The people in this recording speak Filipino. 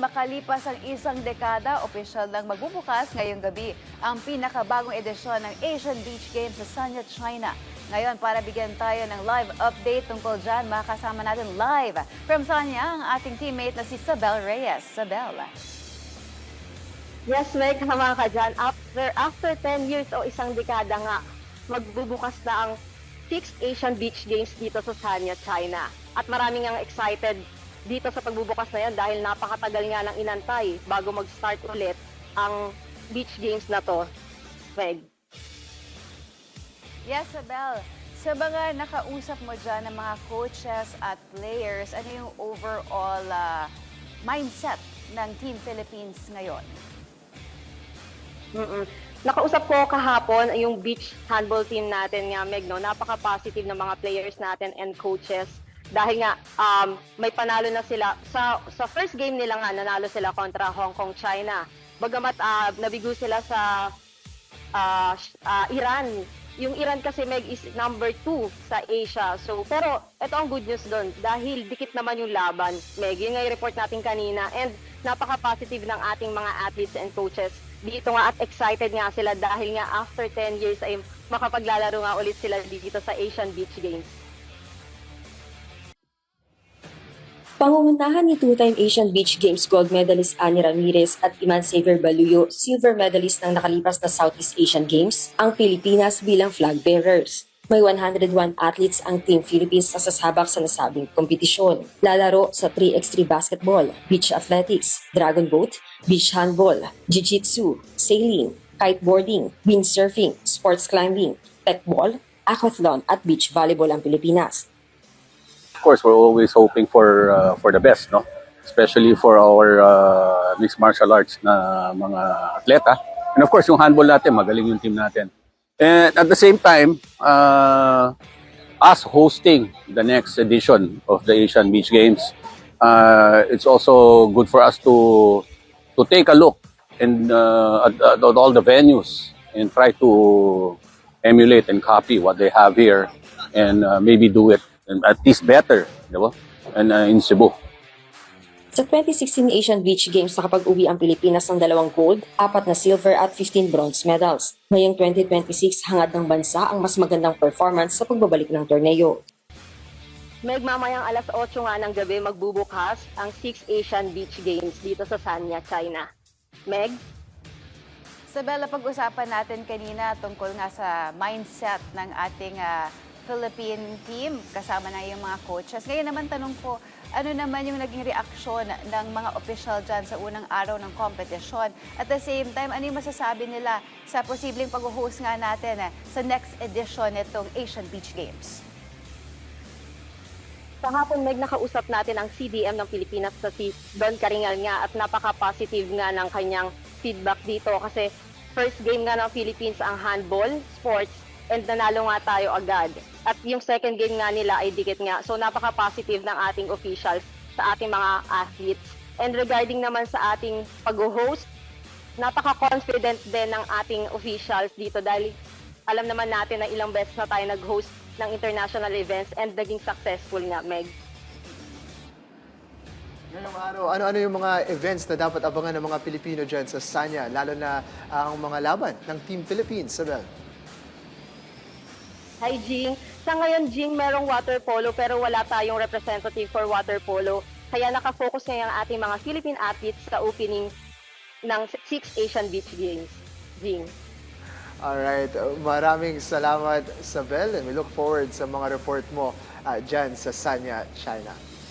makalipas ang isang dekada, opisyal nang magbubukas ngayong gabi ang pinakabagong edisyon ng Asian Beach Games sa Sanya, China. Ngayon, para bigyan tayo ng live update tungkol dyan, makasama natin live from Sanya ang ating teammate na si Sabel Reyes. Sabel. Yes, Meg, tama ka dyan. After 10 years o isang dekada nga, magbubukas na ang 6th Asian Beach Games dito sa Sanya, China. At maraming ang excited dito sa pagbubukas na yan dahil napakatagal nga ng inantay bago mag-start ulit ang beach games na to. Meg. Yes, Sabel. Sa mga nakausap mo dyan ng mga coaches at players, ano yung overall mindset ng Team Philippines ngayon? Nakausap ko kahapon yung beach handball team natin nga, Meg, no? Napaka-positive ng mga players natin and coaches. Dahil nga, may panalo na sila. Sa first game nila nga, nanalo sila kontra Hong Kong, China. Bagamat nabigo sila sa Iran. Yung Iran kasi, Meg, is number 2 sa Asia. So, pero ito ang good news doon. Dahil dikit naman yung laban, Meg. Yun nga yung report natin kanina. And napaka-positive ng ating mga athletes and coaches dito nga at excited nga sila dahil nga after 10 years ay makapaglalaro nga ulit sila dito sa Asian Beach Games. Pangungunahan ni two-time Asian Beach Games gold medalist Annie Ramirez at Iman Xavier Baluyo, silver medalist ng nakalipas na Southeast Asian Games, ang Pilipinas bilang flag bearers. May 101 athletes ang Team Philippines sa sasabak sa nasabing kompetisyon. Lalaro sa 3x3 basketball, beach athletics, dragon boat, beach handball, jiu-jitsu, sailing, kiteboarding, windsurfing, sports climbing, techball, aquathlon at beach volleyball ang Pilipinas. Of course, we're always hoping for the best, no? Especially for our mixed martial arts na mga atleta. And of course, yung handball natin, magaling yung team natin. And at the same time, us hosting the next edition of the Asian Beach Games, it's also good for us to take a look and at all the venues and try to emulate and copy what they have here and maybe do it at least better, di ba? And in Cebu. Sa 2016 Asian Beach Games, nakapag-uwi ang Pilipinas ng 2 gold, 4 na silver at 15 bronze medals. Ngayong 2026, hangad ng bansa ang mas magandang performance sa pagbabalik ng torneo. Meg, mamayang alas 8 nga ng gabi magbubukas ang 6th Asian Beach Games dito sa Sanya, China. Meg? Sabel, pag-usapan natin kanina tungkol nga sa mindset ng ating Philippine team, kasama na yung mga coaches. Ngayon naman tanong ko, ano naman yung naging reaksyon ng mga official dyan sa unang araw ng kompetisyon? At the same time, ano yung masasabi nila sa posibleng pag-host nga natin sa next edition nitong Asian Beach Games? Kahapon, Meg, nakausap natin ang CDM ng Pilipinas sa si Don Caringal nga at napaka-positive nga ng kanyang feedback dito kasi first game nga ng Philippines ang handball, sports, and nanalo nga tayo agad. At yung second game nga nila ay dikit nga. So napaka-positive ng ating officials sa ating mga athletes. And regarding naman sa ating pag-host, napaka-confident din ng ating officials dito dahil alam naman natin na ilang beses na tayo nag-host ng international events and naging successful nga, Meg. Ngayong araw, ano-ano yung mga events na dapat abangan ng mga Pilipino dyan sa Sanya, lalo na ang mga laban ng Team Philippines, Sabel? Hi, Jing. Sa ngayon, Jing, merong water polo pero wala tayong representative for water polo. Kaya nakafocus ngayon ang ating mga Philippine athletes sa opening ng 6th Asian Beach Games. Jing. Alright, maraming salamat, Sabel, and we look forward sa mga report mo dyan sa Sanya, China.